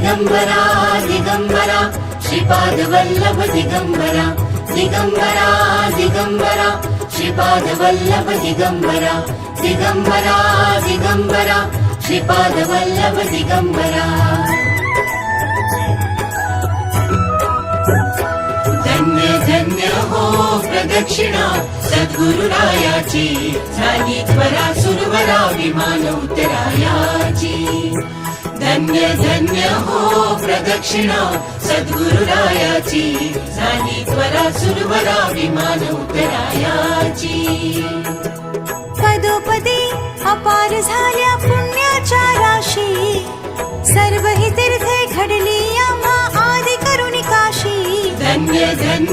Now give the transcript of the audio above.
दिगंबरा दिगंबरा श्रीपाद वल्लभ दिगंबरा दिगंबरा दिगंबरा श्रीपाद वल्लभ दिगंबरा दिगंबरा दिगंबरा श्रीपाद वल्लभ दिगंबरा धन्य धन्य हो प्रदक्षिणा सद्गुरुरायाची झाली त्वरा सुरवरा विमान उतरायाची धन्य धन्य हो प्रदक्षिणा सद्गुरुरायाची झाली त्वरा सुरवरा विमान उतरायाची पदोपदी अपार झाल्या पुण्याच्या राशी सर्व ही तीर्थे घडली आम्हा आदि करुणी काशी धन्य धन्य